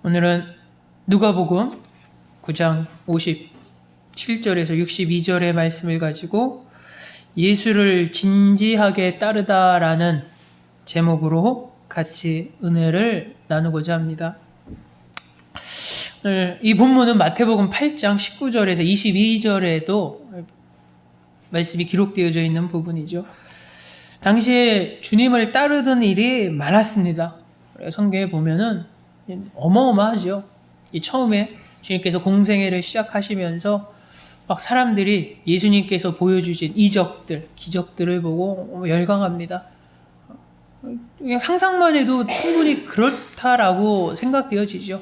오늘은 누가복음 9장 57절에서 62절의 말씀을 가지고 예수를 진지하게 따르다라는 제목으로 같이 은혜를 나누고자 합니다. 오늘 이 본문은 마태복음 8장 19절에서 22절에도 말씀이 기록되어져 있는 부분이죠. 당시에 주님을 따르던 일이 많았습니다. 성경에 보면은 어마어마하죠. 처음에 주님께서 공생애를 시작하시면서 막 사람들이 예수님께서 보여주신 이적들, 기적들을 보고 열광합니다. 그냥 상상만 해도 충분히 그렇다라고 생각되어지죠.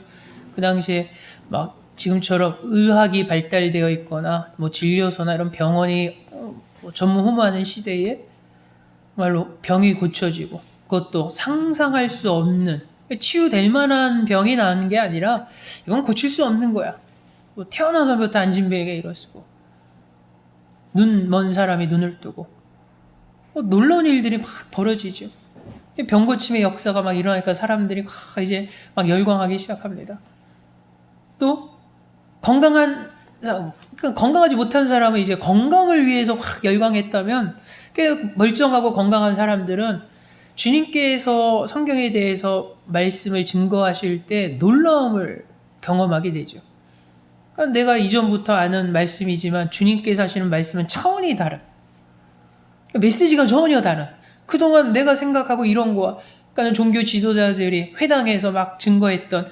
그 당시에 막 지금처럼 의학이 발달되어 있거나 뭐 진료소나 이런 병원이 전무후무하는 시대에 정말로 병이 고쳐지고 그것도 상상할 수 없는 치유될 만한 병이 나는 게 아니라 이건 고칠 수 없는 거야. 뭐 태어나서부터 안진뱅이가 이렇고 눈 먼 사람이 눈을 뜨고 놀라운 일들이 막 벌어지죠. 병 고침의 역사가 막 일어나니까 사람들이 이제 막 열광하기 시작합니다. 또 건강하지 못한 사람은 이제 건강을 위해서 막 열광했다면 멀쩡하고 건강한 사람들은 주님께서 성경에 대해서 말씀을 증거하실 때 놀라움을 경험하게 되죠. 그러니까 내가 이전부터 아는 말씀이지만 주님께서 하시는 말씀은 차원이 다른, 메시지가 전혀 다른, 그동안 내가 생각하고 이런 거와 그러니까 종교 지도자들이 회당에서 막 증거했던,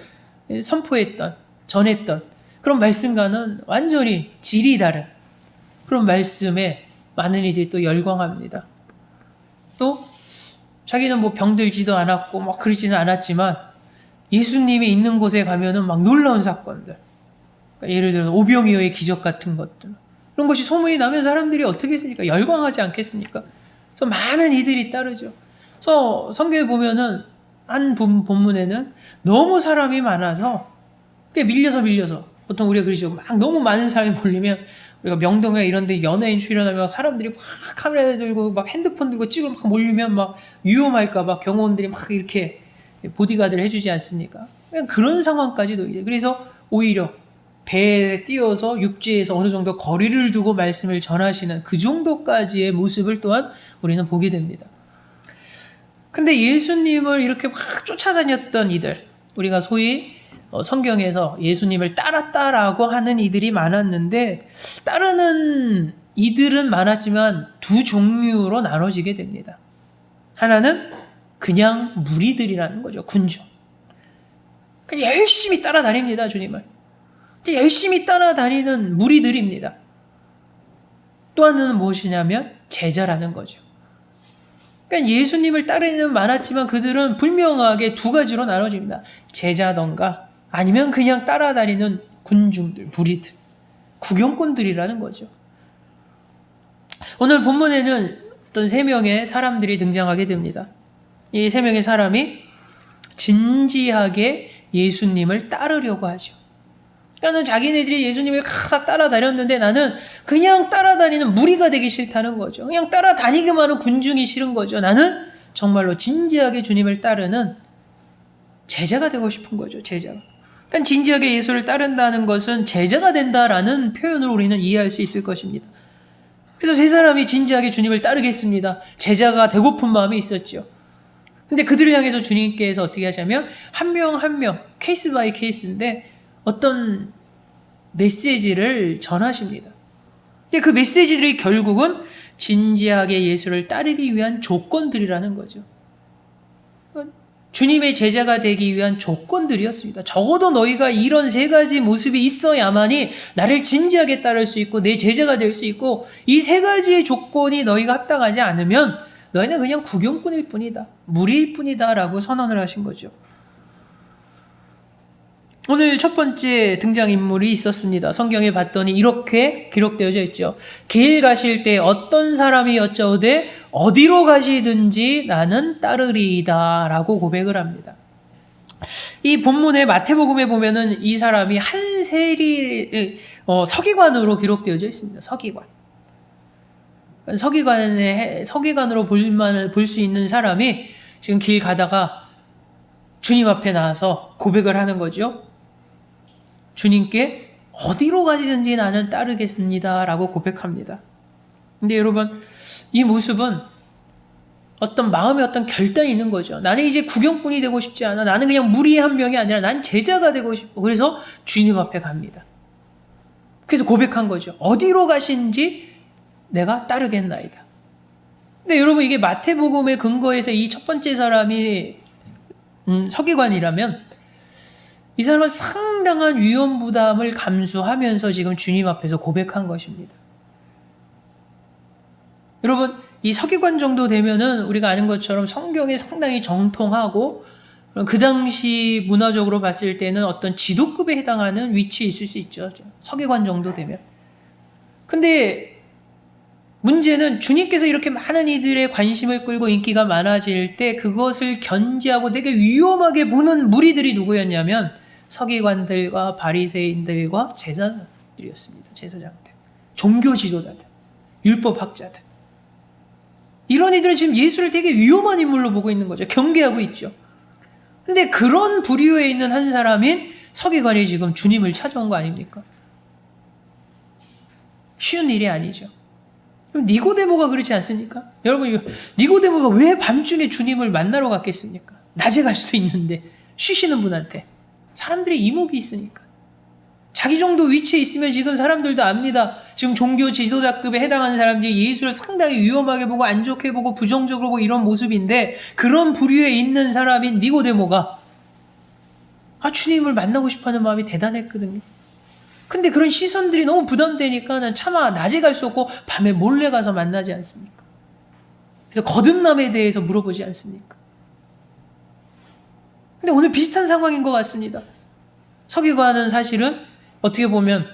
선포했던, 전했던 그런 말씀과는 완전히 질이 다른 그런 말씀에 많은 이들이 또 열광합니다. 또 자기는 뭐 병들지도 않았고 막 그러지는 않았지만 예수님이 있는 곳에 가면은 막 놀라운 사건들, 그러니까 예를 들어 오병이어의 기적 같은 것들, 이런 것이 소문이 나면 사람들이 어떻게 했습니까? 열광하지 않겠습니까? 그래서 많은 이들이 따르죠. 그래서 성경에 보면은 한 본문에는 너무 사람이 많아서 밀려서 보통 우리가 그러죠. 막 너무 많은 사람이 몰리면 우리가 명동이나 이런 데 연예인 출연하면 사람들이 막 카메라 들고 막 핸드폰 들고 찍으러 막 몰리면 막 위험할까 봐 경호원들이 막 이렇게 보디가드를 해주지 않습니까? 그런 상황까지도 이래. 그래서 오히려 배에 띄어서 육지에서 어느 정도 거리를 두고 말씀을 전하시는 그 정도까지의 모습을 또한 우리는 보게 됩니다. 근데 예수님을 이렇게 막 쫓아다녔던 이들, 우리가 소위 성경에서 예수님을 따랐다라고 하는 이들이 많았는데, 따르는 이들은 많았지만 두 종류로 나눠지게 됩니다. 하나는 그냥 무리들이라는 거죠. 군중. 열심히 따라다닙니다. 주님을. 열심히 따라다니는 무리들입니다. 또 하나는 무엇이냐면 제자라는 거죠. 그러니까 예수님을 따르는 많았지만 그들은 분명하게 두 가지로 나눠집니다. 제자던가 아니면 그냥 따라다니는 군중들, 무리들, 구경꾼들이라는 거죠. 오늘 본문에는 어떤 세 명의 사람들이 등장하게 됩니다. 이 세 명의 사람이 진지하게 예수님을 따르려고 하죠. 그러니까 자기네들이 예수님을 싹 따라다녔는데 나는 그냥 따라다니는 무리가 되기 싫다는 거죠. 그냥 따라다니기만 하는 군중이 싫은 거죠. 나는 정말로 진지하게 주님을 따르는 제자가 되고 싶은 거죠. 제자가. 그러니까 진지하게 예수를 따른다는 것은 제자가 된다라는 표현으로 우리는 이해할 수 있을 것입니다. 그래서 세 사람이 진지하게 주님을 따르겠습니다. 제자가 되고픈 마음이 있었죠. 근데 그들을 향해서 주님께서 어떻게 하냐면 한 명 한 명 케이스 바이 케이스인데 어떤 메시지를 전하십니다. 근데 그 메시지들이 결국은 진지하게 예수를 따르기 위한 조건들이라는 거죠. 주님의 제자가 되기 위한 조건들이었습니다. 적어도 너희가 이런 세 가지 모습이 있어야만이 나를 진지하게 따를 수 있고 내 제자가 될 수 있고, 이 세 가지의 조건이 너희가 합당하지 않으면 너희는 그냥 구경꾼일 뿐이다, 무리일 뿐이다 라고 선언을 하신 거죠. 오늘 첫 번째 등장인물이 있었습니다. 성경에 봤더니 이렇게 기록되어져 있죠. 길 가실 때 어떤 사람이 여짜오되 어디로 가시든지 나는 따르리이다 라고 고백을 합니다. 이 본문의 마태복음에 보면은 이 사람이 한 세리 서기관으로 기록되어져 있습니다. 서기관으로 볼 수 있는 사람이 지금 길 가다가 주님 앞에 나와서 고백을 하는 거죠. 주님께 어디로 가시든지 나는 따르겠습니다 라고 고백합니다. 근데 여러분, 이 모습은 어떤 마음에 어떤 결단이 있는 거죠. 나는 이제 구경꾼이 되고 싶지 않아. 나는 그냥 무리의 한 명이 아니라 난 제자가 되고 싶어. 그래서 주님 앞에 갑니다. 그래서 고백한 거죠. 어디로 가신지 내가 따르겠나이다. 근데 여러분, 이게 마태복음의 근거에서 이 첫 번째 사람이 서기관이라면 이 사람은 상당한 위험 부담을 감수하면서 지금 주님 앞에서 고백한 것입니다. 여러분, 이 서기관 정도 되면은 우리가 아는 것처럼 성경에 상당히 정통하고 그 당시 문화적으로 봤을 때는 어떤 지도급에 해당하는 위치에 있을 수 있죠. 서기관 정도 되면. 근데 문제는 주님께서 이렇게 많은 이들의 관심을 끌고 인기가 많아질 때 그것을 견제하고 되게 위험하게 보는 무리들이 누구였냐면 서기관들과 바리새인들과 제사장들이었습니다. 제사장들, 종교 지도자들, 율법학자들. 이런 이들은 지금 예수를 되게 위험한 인물로 보고 있는 거죠. 경계하고 있죠. 근데 그런 부류에 있는 한 사람인 서기관이 지금 주님을 찾아온 거 아닙니까? 쉬운 일이 아니죠. 그럼 니고데모가 그렇지 않습니까? 여러분, 니고데모가 왜 밤중에 주님을 만나러 갔겠습니까? 낮에 갈 수 있는데 쉬시는 분한테. 사람들의 이목이 있으니까. 자기 정도 위치에 있으면 지금 사람들도 압니다. 지금 종교 지도자급에 해당하는 사람들이 예수를 상당히 위험하게 보고 안 좋게 보고 부정적으로 보고 이런 모습인데 그런 부류에 있는 사람인 니고데모가 주님을 만나고 싶어하는 마음이 대단했거든요. 근데 그런 시선들이 너무 부담되니까 난 차마 낮에 갈 수 없고 밤에 몰래 가서 만나지 않습니까? 그래서 거듭남에 대해서 물어보지 않습니까? 근데 오늘 비슷한 상황인 것 같습니다. 서기관은 사실은 어떻게 보면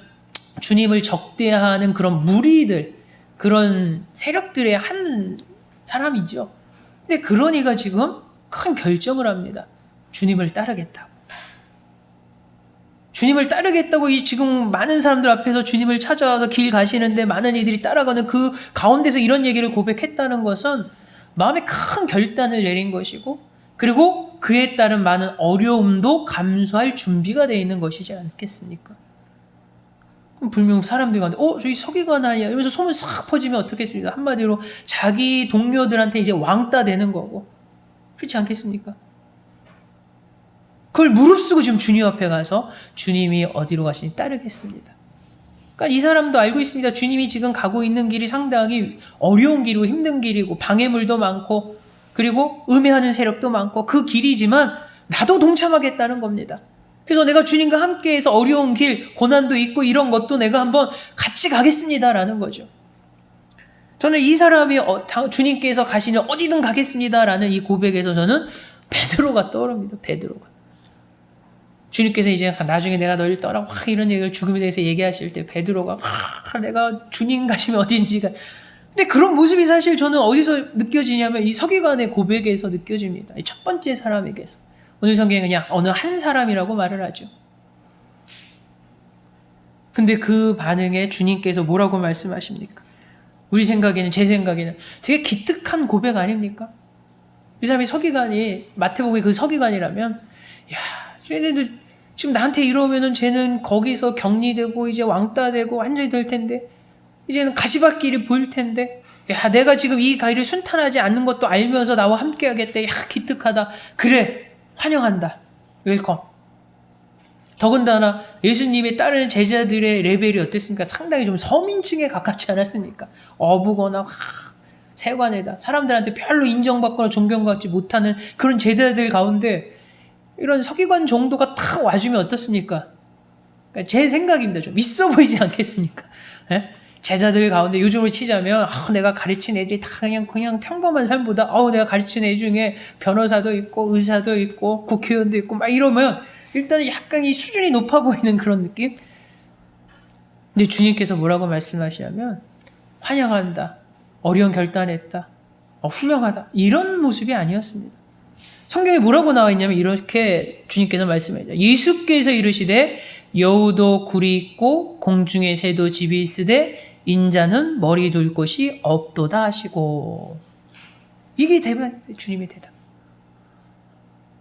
주님을 적대하는 그런 무리들, 그런 세력들의 한 사람이죠. 근데 그러니까 지금 큰 결정을 합니다. 주님을 따르겠다고. 주님을 따르겠다고 이 지금 많은 사람들 앞에서 주님을 찾아와서 길 가시는데 많은 이들이 따라가는 그 가운데서 이런 얘기를 고백했다는 것은 마음에 큰 결단을 내린 것이고 그리고 그에 따른 많은 어려움도 감수할 준비가 되어 있는 것이지 않겠습니까? 그럼 분명 사람들 가운데 저기 서기관 아니야 이러면서 소문 싹 퍼지면 어떻겠습니까? 한마디로 자기 동료들한테 이제 왕따 되는 거고 그렇지 않겠습니까? 그걸 무릅쓰고 지금 주님 앞에 가서 주님이 어디로 가시니 따르겠습니다. 그러니까 이 사람도 알고 있습니다. 주님이 지금 가고 있는 길이 상당히 어려운 길이고 힘든 길이고 방해물도 많고 그리고 음해하는 세력도 많고 그 길이지만 나도 동참하겠다는 겁니다. 그래서 내가 주님과 함께해서 어려운 길, 고난도 있고 이런 것도 내가 한번 같이 가겠습니다라는 거죠. 저는 이 사람이 주님께서 가시는 어디든 가겠습니다라는 이 고백에서 저는 베드로가 떠오릅니다. 베드로가. 주님께서 이제 나중에 내가 너를 떠나 이런 얘기를 죽음에 대해서 얘기하실 때 베드로가 내가 주님 가시면 어딘지가 근데 그런 모습이 사실 저는 어디서 느껴지냐면 이 서기관의 고백에서 느껴집니다. 이 첫 번째 사람에게서. 오늘 성경에 그냥 어느 한 사람이라고 말을 하죠. 근데 그 반응에 주님께서 뭐라고 말씀하십니까? 우리 생각에는 제 생각에는 되게 기특한 고백 아닙니까? 이 사람이 서기관이 마태복음의 그 서기관이라면 쟤네들 지금 나한테 이러면은 쟤는 거기서 격리되고 이제 왕따되고 완전히 될 텐데 이제는 가시밭길이 보일 텐데 내가 지금 이 길을 순탄하지 않는 것도 알면서 나와 함께 하겠다. 기특하다. 그래 환영한다. 웰컴. 더군다나 예수님의 따르는 제자들의 레벨이 어땠습니까? 상당히 좀 서민층에 가깝지 않았습니까? 어부거나 세관에다 사람들한테 별로 인정받거나 존경받지 못하는 그런 제자들 가운데 이런 서기관 정도가 탁 와주면 어떻습니까? 그러니까 제 생각입니다. 좀 있어 보이지 않겠습니까? 제자들 가운데 요즘으로 치자면 내가 가르친 애들이 다 그냥 평범한 삶보다 내가 가르친 애 중에 변호사도 있고 의사도 있고 국회의원도 있고 막 이러면 일단은 약간 이 수준이 높아 보이는 그런 느낌? 근데 주님께서 뭐라고 말씀하시냐면 환영한다. 어려운 결단했다. 훌륭하다. 이런 모습이 아니었습니다. 성경에 뭐라고 나와 있냐면 이렇게 주님께서 말씀하셨죠. 예수께서 이르시되 여우도 굴이 있고 공중의 새도 집이 있으되 인자는 머리 둘 곳이 없도다 하시고 이게 주님의 대답.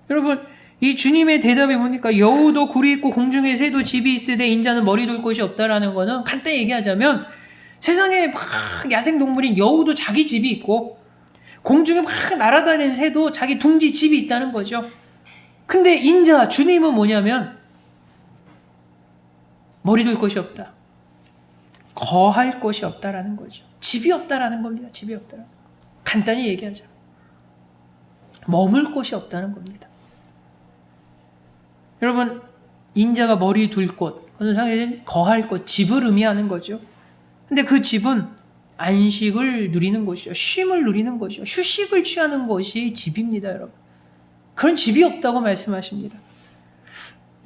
여러분 이 주님의 대답이 뭡니까? 여우도 굴이 있고 공중에 새도 집이 있으되 인자는 머리 둘 곳이 없다라는 거는 간단히 얘기하자면 세상에 막 야생동물인 여우도 자기 집이 있고 공중에 막 날아다니는 새도 자기 둥지 집이 있다는 거죠. 근데 인자, 주님은 뭐냐면 머리 둘 곳이 없다. 거할 곳이 없다라는 거죠. 집이 없다라는 겁니다. 집이 없다라는 거. 간단히 얘기하자. 머물 곳이 없다는 겁니다. 여러분, 인자가 머리 둘 곳, 그것은 상당히 거할 곳, 집을 의미하는 거죠. 근데 그 집은 안식을 누리는 곳이죠. 쉼을 누리는 곳이죠. 휴식을 취하는 곳이 집입니다, 여러분. 그런 집이 없다고 말씀하십니다.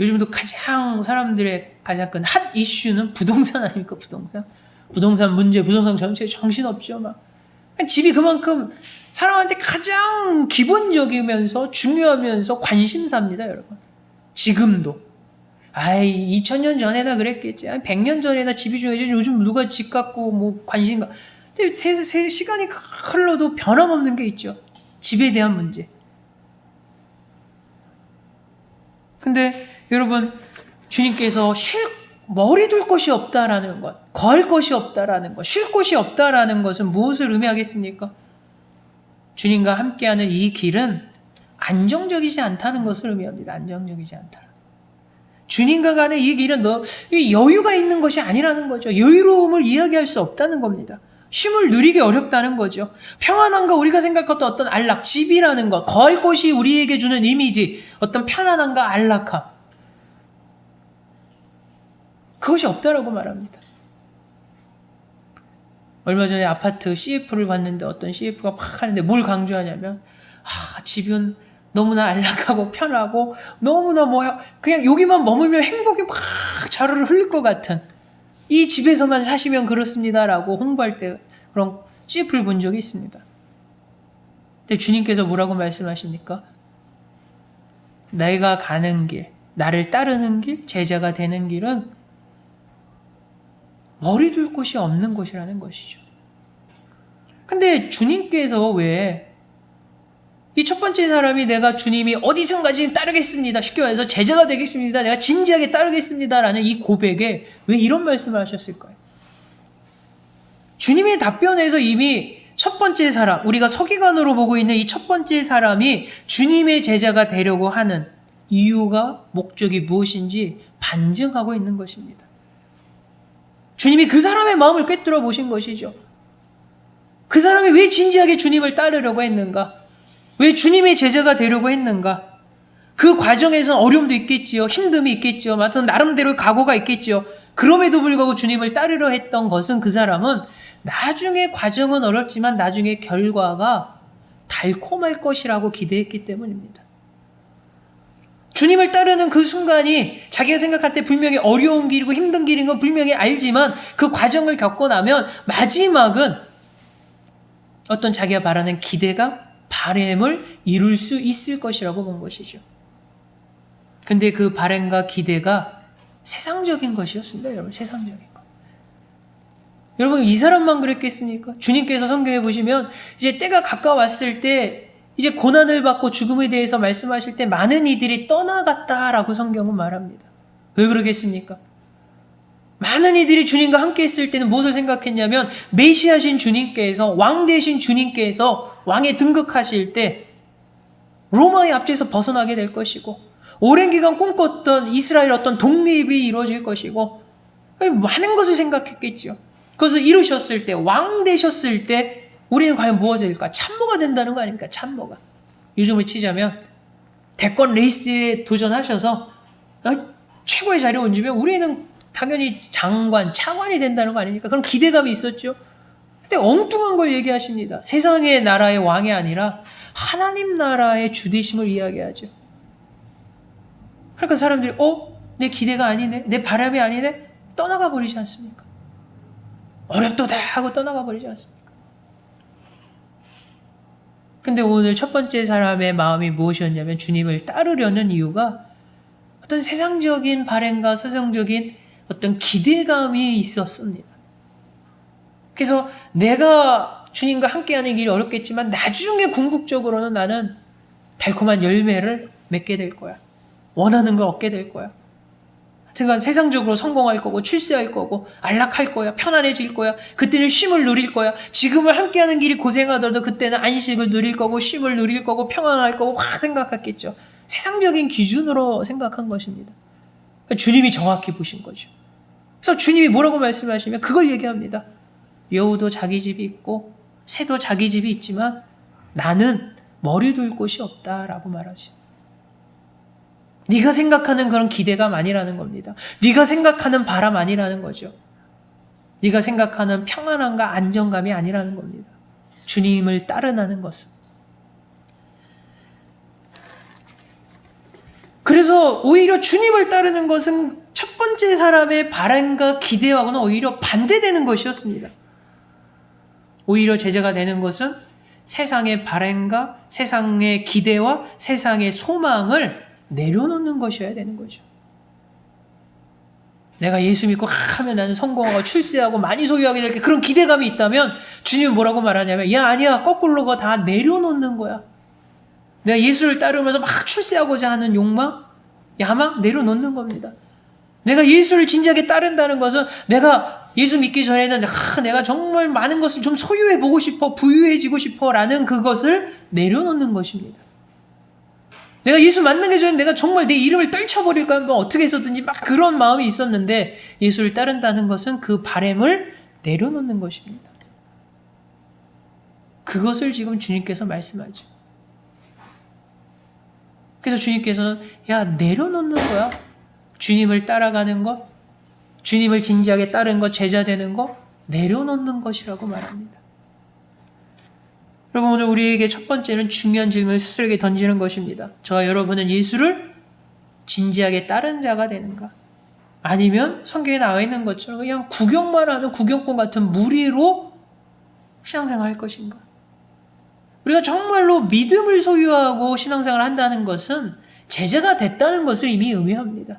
요즘도 가장 사람들의 가장 큰 핫 이슈는 부동산 아닙니까? 부동산 문제, 부동산 정책 정신없죠. 막 집이 그만큼 사람한테 가장 기본적이면서 중요하면서 관심사입니다, 여러분. 지금도. 2000년 전에나 그랬겠지. 100년 전에나 집이 중요하지. 요즘 누가 집 갖고 뭐 관심가. 근데 시간이 흘러도 변함없는 게 있죠. 집에 대한 문제. 근데 여러분, 주님께서 머리 둘 곳이 없다라는 것, 거할 곳이 없다라는 것, 쉴 곳이 없다라는 것은 무엇을 의미하겠습니까? 주님과 함께하는 이 길은 안정적이지 않다는 것을 의미합니다. 안정적이지 않다. 주님과 가는 이 길은 여유가 있는 것이 아니라는 거죠. 여유로움을 이야기할 수 없다는 겁니다. 쉼을 누리기 어렵다는 거죠. 평안함과 우리가 생각했던 어떤 안락, 집이라는 것, 거할 곳이 우리에게 주는 이미지, 어떤 편안함과 안락함, 그것이 없다라고 말합니다. 얼마 전에 아파트 CF를 봤는데 어떤 CF가 막 하는데 뭘 강조하냐면 집은 너무나 안락하고 편하고 너무나 그냥 여기만 머물면 행복이 막 자루를 흘릴 것 같은 이 집에서만 사시면 그렇습니다라고 홍보할 때 그런 CF를 본 적이 있습니다. 근데 주님께서 뭐라고 말씀하십니까? 내가 가는 길, 나를 따르는 길, 제자가 되는 길은 머리 둘 곳이 없는 곳이라는 것이죠. 근데 주님께서 왜 이 첫 번째 사람이 내가 주님이 어디선가지 따르겠습니다. 쉽게 말해서 제자가 되겠습니다. 내가 진지하게 따르겠습니다. 라는 이 고백에 왜 이런 말씀을 하셨을까요? 주님의 답변에서 이미 첫 번째 사람, 우리가 서기관으로 보고 있는 이 첫 번째 사람이 주님의 제자가 되려고 하는 이유가, 목적이 무엇인지 반증하고 있는 것입니다. 주님이 그 사람의 마음을 꿰뚫어 보신 것이죠. 그 사람이 왜 진지하게 주님을 따르려고 했는가? 왜 주님의 제자가 되려고 했는가? 그 과정에서는 어려움도 있겠지요. 힘듦이 있겠지요. 나름대로의 각오가 있겠지요. 그럼에도 불구하고 주님을 따르려 했던 것은 그 사람은 나중에 과정은 어렵지만 나중에 결과가 달콤할 것이라고 기대했기 때문입니다. 주님을 따르는 그 순간이 자기가 생각할 때 분명히 어려운 길이고 힘든 길인 건 분명히 알지만 그 과정을 겪고 나면 마지막은 어떤 자기가 바라는 기대감, 바램을 이룰 수 있을 것이라고 본 것이죠. 근데 그 바램과 기대가 세상적인 것이었습니다. 여러분, 세상적인 것. 여러분, 이 사람만 그랬겠습니까? 주님께서 성경에 보시면 이제 때가 가까웠을 때 이제 고난을 받고 죽음에 대해서 말씀하실 때 많은 이들이 떠나갔다라고 성경은 말합니다. 왜 그러겠습니까? 많은 이들이 주님과 함께 했을 때는 무엇을 생각했냐면 메시아신 주님께서, 왕 되신 주님께서 왕에 등극하실 때 로마의 압제에서 벗어나게 될 것이고 오랜 기간 꿈꿨던 이스라엘 어떤 독립이 이루어질 것이고 많은 것을 생각했겠죠. 그것을 이루셨을 때, 왕 되셨을 때 우리는 과연 무엇이 될까? 참모가 된다는 거 아닙니까? 참모가. 요즘을 치자면 대권 레이스에 도전하셔서 최고의 자리에 얹으면 우리는 당연히 장관, 차관이 된다는 거 아닙니까? 그런 기대감이 있었죠. 근데 엉뚱한 걸 얘기하십니다. 세상의 나라의 왕이 아니라 하나님 나라의 주되심을 이야기하죠. 그러니까 사람들이 내 기대가 아니네, 내 바람이 아니네, 떠나가 버리지 않습니까? 어렵도다 하고 떠나가 버리지 않습니까? 근데 오늘 첫 번째 사람의 마음이 무엇이었냐면 주님을 따르려는 이유가 어떤 세상적인 바램과 세상적인 어떤 기대감이 있었습니다. 그래서 내가 주님과 함께하는 길이 어렵겠지만 나중에 궁극적으로는 나는 달콤한 열매를 맺게 될 거야. 원하는 걸 얻게 될 거야. 하여튼간 세상적으로 성공할 거고 출세할 거고 안락할 거야. 편안해질 거야. 그때는 쉼을 누릴 거야. 지금을 함께하는 길이 고생하더라도 그때는 안식을 누릴 거고 쉼을 누릴 거고 평안할 거고 확 생각했겠죠. 세상적인 기준으로 생각한 것입니다. 그러니까 주님이 정확히 보신 거죠. 그래서 주님이 뭐라고 말씀하시면 그걸 얘기합니다. 여우도 자기 집이 있고 새도 자기 집이 있지만 나는 머리 둘 곳이 없다라고 말하죠. 네가 생각하는 그런 기대감 아니라는 겁니다. 네가 생각하는 바람 아니라는 거죠. 네가 생각하는 평안함과 안정감이 아니라는 겁니다. 주님을 따르는 것은. 그래서 오히려 주님을 따르는 것은 첫 번째 사람의 바람과 기대와는 오히려 반대되는 것이었습니다. 오히려 제자가 되는 것은 세상의 바람과 세상의 기대와 세상의 소망을 내려놓는 것이어야 되는 거죠. 내가 예수 믿고 하면 나는 성공하고 출세하고 많이 소유하게 될 그런 기대감이 있다면 주님은 뭐라고 말하냐면 야 아니야 거꾸로가 다 내려놓는 거야. 내가 예수를 따르면서 막 출세하고자 하는 욕망, 야망 내려놓는 겁니다. 내가 예수를 진지하게 따른다는 것은 내가 예수 믿기 전에는 내가 정말 많은 것을 좀 소유해보고 싶어 부유해지고 싶어 라는 그것을 내려놓는 것입니다. 내가 예수 만나기 전에 내가 정말 내 이름을 떨쳐버릴까 뭐 어떻게 해서든지 막 그런 마음이 있었는데 예수를 따른다는 것은 그 바램을 내려놓는 것입니다. 그것을 지금 주님께서 말씀하죠. 그래서 주님께서는 야 내려놓는 거야. 주님을 따라가는 것, 주님을 진지하게 따르는 것, 제자 되는 것 내려놓는 것이라고 말합니다. 여러분 오늘 우리에게 첫 번째는 중요한 질문을 스스로에게 던지는 것입니다. 저와 여러분은 예수를 진지하게 따른 자가 되는가? 아니면 성경에 나와 있는 것처럼 그냥 구경만 하는 구경꾼 같은 무리로 신앙생활 할 것인가? 우리가 정말로 믿음을 소유하고 신앙생활을 한다는 것은 제자가 됐다는 것을 이미 의미합니다.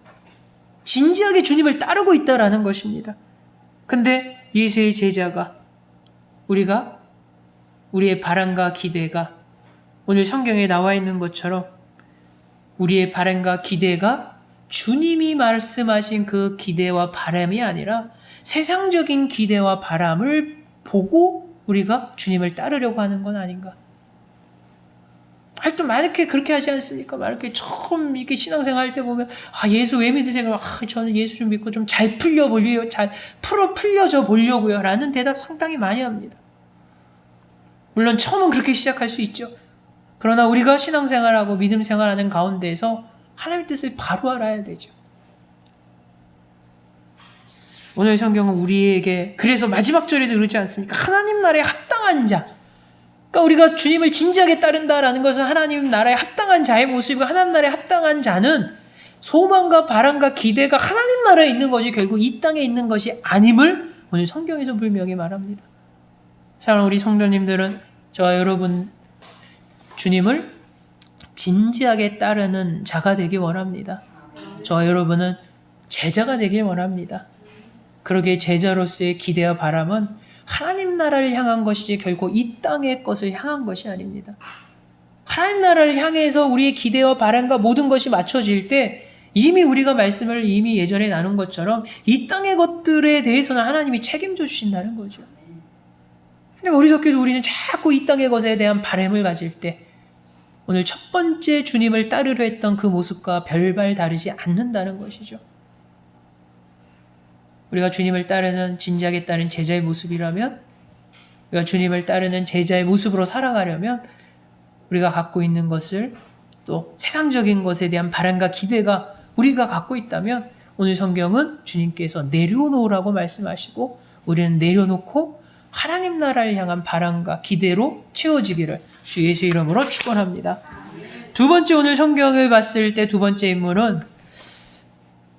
진지하게 주님을 따르고 있다라는 것입니다. 근데 예수의 제자가 우리의 바람과 기대가 오늘 성경에 나와 있는 것처럼 우리의 바람과 기대가 주님이 말씀하신 그 기대와 바람이 아니라 세상적인 기대와 바람을 보고 우리가 주님을 따르려고 하는 건 아닌가? 하여튼 만약에 그렇게 하지 않습니까? 만약에 처음 이렇게 신앙생활 할 때 보면 예수 왜 믿으세요? 저는 예수 좀 믿고 좀 잘 풀려보려고 잘 풀려져 보려고요 라는 대답 상당히 많이 합니다. 물론 처음은 그렇게 시작할 수 있죠. 그러나 우리가 신앙생활하고 믿음 생활하는 가운데에서 하나님의 뜻을 바로 알아야 되죠. 오늘 성경은 우리에게 그래서 마지막 절에도 그러지 않습니까? 하나님 나라에 합당한 자. 그러니까 우리가 주님을 진지하게 따른다라는 것은 하나님 나라에 합당한 자의 모습이고 하나님 나라에 합당한 자는 소망과 바람과 기대가 하나님 나라에 있는 것이 결국 이 땅에 있는 것이 아님을 오늘 성경에서 분명히 말합니다. 사랑하는 우리 성도님들은 저와 여러분 주님을 진지하게 따르는 자가 되길 원합니다. 저와 여러분은 제자가 되길 원합니다. 그러기에 제자로서의 기대와 바람은 하나님 나라를 향한 것이지 결국 이 땅의 것을 향한 것이 아닙니다. 하나님 나라를 향해서 우리의 기대와 바람과 모든 것이 맞춰질 때 이미 우리가 말씀을 이미 예전에 나눈 것처럼 이 땅의 것들에 대해서는 하나님이 책임져 주신다는 거죠. 근데 어리석게도 우리는 자꾸 이 땅의 것에 대한 바람을 가질 때 오늘 첫 번째 주님을 따르려 했던 그 모습과 별반 다르지 않는다는 것이죠. 우리가 주님을 따르는 진지하게 따르는 제자의 모습이라면 우리가 주님을 따르는 제자의 모습으로 살아가려면 우리가 갖고 있는 것을 또 세상적인 것에 대한 바람과 기대가 우리가 갖고 있다면 오늘 성경은 주님께서 내려놓으라고 말씀하시고 우리는 내려놓고 하나님 나라를 향한 바람과 기대로 채워지기를 주 예수 이름으로 축원합니다. 두 번째 오늘 성경을 봤을 때 두 번째 인물은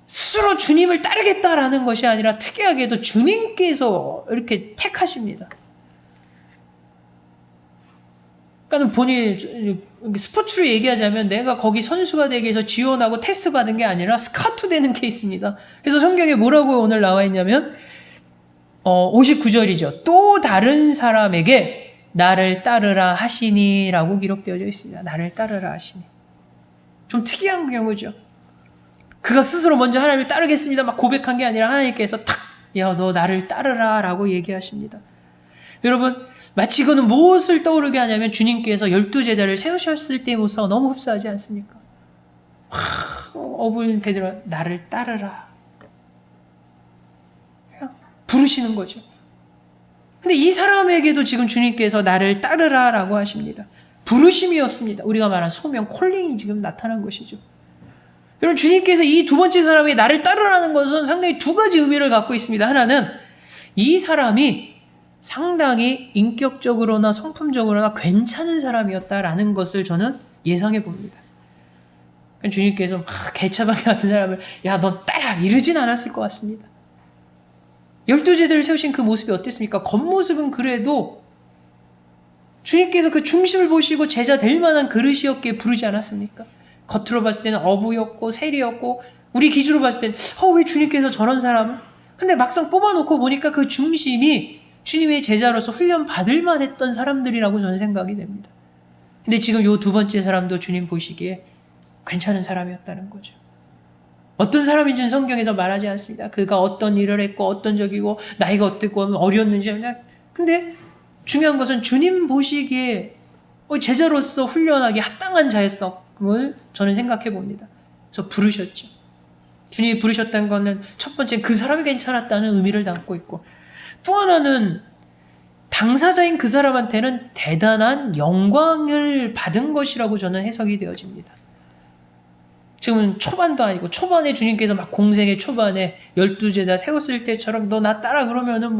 스스로 주님을 따르겠다라는 것이 아니라 특이하게도 주님께서 이렇게 택하십니다. 그러니까 본인 스포츠로 얘기하자면 내가 거기 선수가 되기 위해서 지원하고 테스트 받은 게 아니라 스카우트 되는 케이스입니다. 그래서 성경에 뭐라고 오늘 나와 있냐면 59절이죠. 또 다른 사람에게 나를 따르라 하시니 라고 기록되어져 있습니다. 나를 따르라 하시니. 좀 특이한 경우죠. 그가 스스로 먼저 하나님을 따르겠습니다 막 고백한 게 아니라 하나님께서 탁, 야, 너 나를 따르라 라고 얘기하십니다. 여러분, 마치 이거는 무엇을 떠오르게 하냐면 주님께서 12제자를 세우셨을 때의 모습과 너무 흡사하지 않습니까? 어부인 베드로, 나를 따르라. 그냥 부르시는 거죠. 근데 이 사람에게도 지금 주님께서 나를 따르라 라고 하십니다. 부르심이 없습니다. 우리가 말한 소명, 콜링이 지금 나타난 것이죠. 여러분, 주님께서 이 두 번째 사람에게 나를 따르라는 것은 상당히 두 가지 의미를 갖고 있습니다. 하나는 이 사람이 상당히 인격적으로나 성품적으로나 괜찮은 사람이었다라는 것을 저는 예상해 봅니다. 주님께서 막 개차방이 같은 사람을 야, 넌 따라 이러진 않았을 것 같습니다. 12제자를 세우신 그 모습이 어땠습니까? 겉모습은 그래도 주님께서 그 중심을 보시고 제자 될 만한 그릇이었기에 부르지 않았습니까? 겉으로 봤을 때는 어부였고 세리였고 우리 기준으로 봤을 때는 왜 주님께서 저런 사람을? 근데 막상 뽑아놓고 보니까 그 중심이 주님의 제자로서 훈련 받을 만했던 사람들이라고 저는 생각이 됩니다. 근데 지금 요 두 번째 사람도 주님 보시기에 괜찮은 사람이었다는 거죠. 어떤 사람인지는 성경에서 말하지 않습니다. 그가 어떤 일을 했고 어떤 적이고 나이가 어땠고 어렸는지. 근데 중요한 것은 주님 보시기에 제자로서 훈련하기 합당한 자였음을 저는 생각해 봅니다. 그래서 부르셨죠. 주님이 부르셨다는 것은 첫 번째 그 사람이 괜찮았다는 의미를 담고 있고, 또 하나는 당사자인 그 사람한테는 대단한 영광을 받은 것이라고 저는 해석이 되어집니다. 지금은 초반도 아니고 초반에 주님께서 막 공생의 초반에 12제자 세웠을 때처럼 너 나 따라 그러면은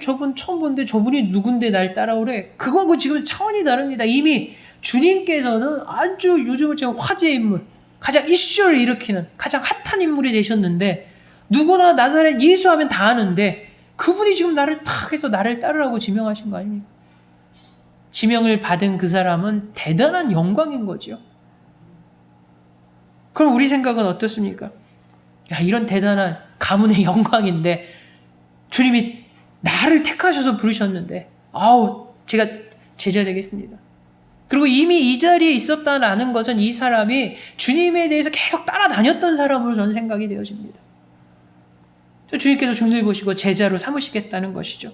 저분 처음 본데 저분이 누군데 날 따라오래. 그거하고 지금 차원이 다릅니다. 이미 주님께서는 아주 요즘은 지금 화제의 인물, 가장 이슈를 일으키는 가장 핫한 인물이 되셨는데 누구나 나사렛 예수 하면 다 아는데 그분이 지금 나를 탁 해서 나를 따르라고 지명하신 거 아닙니까? 지명을 받은 그 사람은 대단한 영광인 거죠. 그럼 우리 생각은 어떻습니까? 야, 이런 대단한 가문의 영광인데 주님이 나를 택하셔서 부르셨는데 제가 제자 되겠습니다. 그리고 이미 이 자리에 있었다는 것은 이 사람이 주님에 대해서 계속 따라다녔던 사람으로 저는 생각이 되어집니다. 주님께서 중심을 보시고 제자로 삼으시겠다는 것이죠.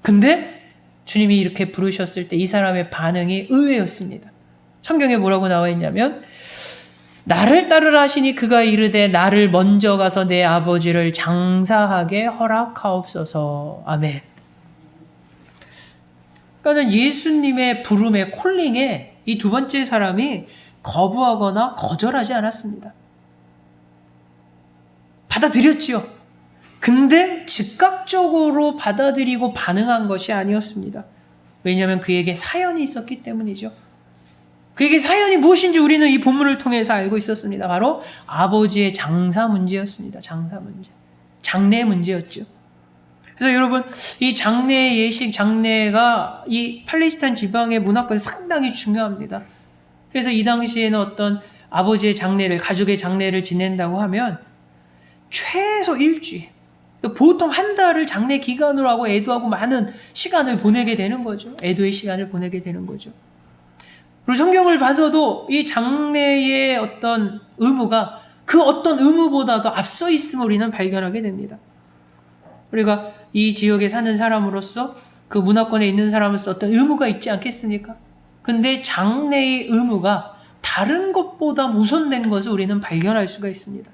근데 주님이 이렇게 부르셨을 때 이 사람의 반응이 의외였습니다. 성경에 뭐라고 나와 있냐면 나를 따르라 하시니 그가 이르되 나를 먼저 가서 내 아버지를 장사하게 허락하옵소서. 아멘. 그러니까 예수님의 부름의 콜링에 이 두 번째 사람이 거부하거나 거절하지 않았습니다. 받아들였지요. 근데 즉각적으로 받아들이고 반응한 것이 아니었습니다. 왜냐하면 그에게 사연이 있었기 때문이죠. 그에게 사연이 무엇인지 우리는 이 본문을 통해서 알고 있었습니다. 바로 아버지의 장사 문제였습니다. 장사 문제. 장례 문제였죠. 그래서 여러분, 이 장례 예식, 장례가 이 팔레스타인 지방의 문화권에서 상당히 중요합니다. 그래서 이 당시에는 어떤 아버지의 장례를, 가족의 장례를 지낸다고 하면 최소 일주일, 보통 한 달을 장례 기간으로 하고 애도하고 많은 시간을 보내게 되는 거죠. 애도의 시간을 보내게 되는 거죠. 그리고 성경을 봐서도 이 장례의 어떤 의무가 그 어떤 의무보다도 앞서 있음을 우리는 발견하게 됩니다. 우리가 이 지역에 사는 사람으로서 그 문화권에 있는 사람으로서 어떤 의무가 있지 않겠습니까? 근데 장례의 의무가 다른 것보다 우선된 것을 우리는 발견할 수가 있습니다.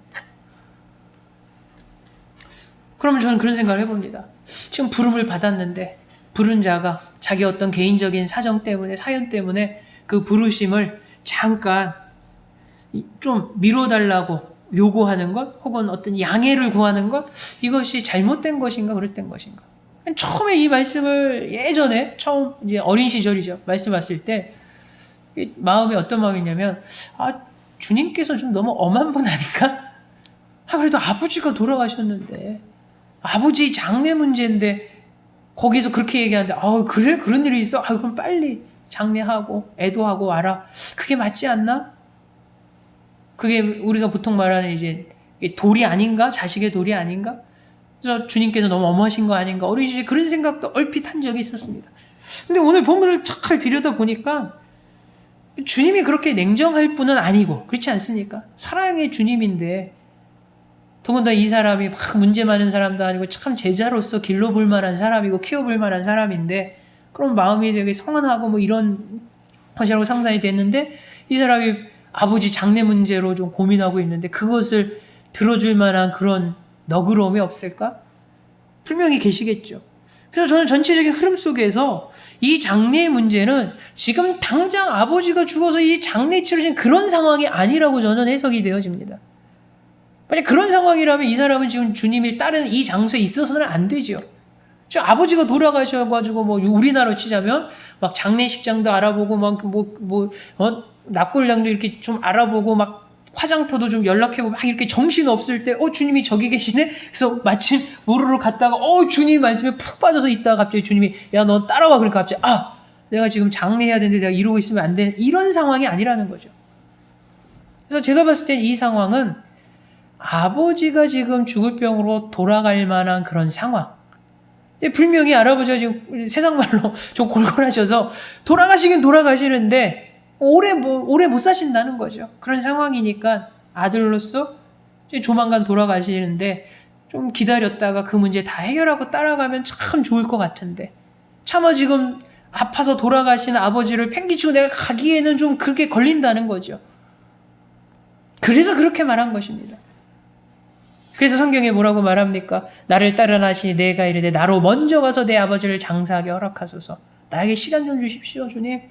그러면 저는 그런 생각을 해봅니다. 지금 부름을 받았는데 부른 자가 자기 어떤 개인적인 사정 때문에, 사연 때문에 그 부르심을 잠깐 좀 미뤄달라고 요구하는 것, 혹은 어떤 양해를 구하는 것, 이것이 잘못된 것인가 그릇된 것인가. 처음에 이 말씀을 예전에 처음 이제 어린 시절이죠. 말씀하실 때 마음이 어떤 마음이냐면 주님께서 좀 너무 엄한 분 아닌가? 그래도 아버지가 돌아가셨는데 아버지 장례 문제인데 거기서 그렇게 얘기하는데 그래? 그런 일이 있어? 그럼 빨리 장례하고 애도하고 와라. 그게 맞지 않나? 그게 우리가 보통 말하는 이제 도리 아닌가? 자식의 도리 아닌가? 그래서 주님께서 너무 엄하신 거 아닌가? 어린 시절에 그런 생각도 얼핏 한 적이 있었습니다. 근데 오늘 본문을 잘 들여다보니까 주님이 그렇게 냉정할 분은 아니고, 그렇지 않습니까? 사랑의 주님인데 더군다나 이 사람이 막 문제 많은 사람도 아니고 참 제자로서 길러볼 만한 사람이고 키워볼 만한 사람인데 그런 마음이 되게 성원하고 뭐 이런 것이라고 상상이 됐는데 이 사람이 아버지 장래 문제로 좀 고민하고 있는데 그것을 들어줄 만한 그런 너그러움이 없을까? 분명히 계시겠죠. 그래서 저는 전체적인 흐름 속에서 이 장래의 문제는 지금 당장 아버지가 죽어서 이 장례 치러진 그런 상황이 아니라고 저는 해석이 되어집니다. 만약 그런 상황이라면 이 사람은 지금 주님이 따르는 이 장소에 있어서는 안 되죠. 지금 아버지가 돌아가셔가지고 뭐 우리나라로 치자면 막 장례식장도 알아보고 납골량도 이렇게 좀 알아보고 막 화장터도 좀 연락하고 막 이렇게 정신 없을 때 주님이 저기 계시네? 그래서 마침 모르러 갔다가 주님 말씀에 푹 빠져서 있다가 갑자기 주님이 야 너 따라와 그러니까 갑자기 내가 지금 장례해야 되는데 내가 이러고 있으면 안 돼. 이런 상황이 아니라는 거죠. 그래서 제가 봤을 때 이 상황은 아버지가 지금 죽을 병으로 돌아갈 만한 그런 상황. 분명히 할아버지가 지금 세상 말로 좀 골골하셔서 돌아가시긴 돌아가시는데 오래 못 사신다는 거죠. 그런 상황이니까 아들로서 조만간 돌아가시는데 좀 기다렸다가 그 문제 다 해결하고 따라가면 참 좋을 것 같은데 차마 지금 아파서 돌아가신 아버지를 팽개치고 내가 가기에는 좀 그렇게 걸린다는 거죠. 그래서 그렇게 말한 것입니다. 그래서 성경에 뭐라고 말합니까? 나를 따라 나시니 내가 이르되 나로 먼저 가서 내 아버지를 장사하게 허락하소서. 나에게 시간 좀 주십시오, 주님.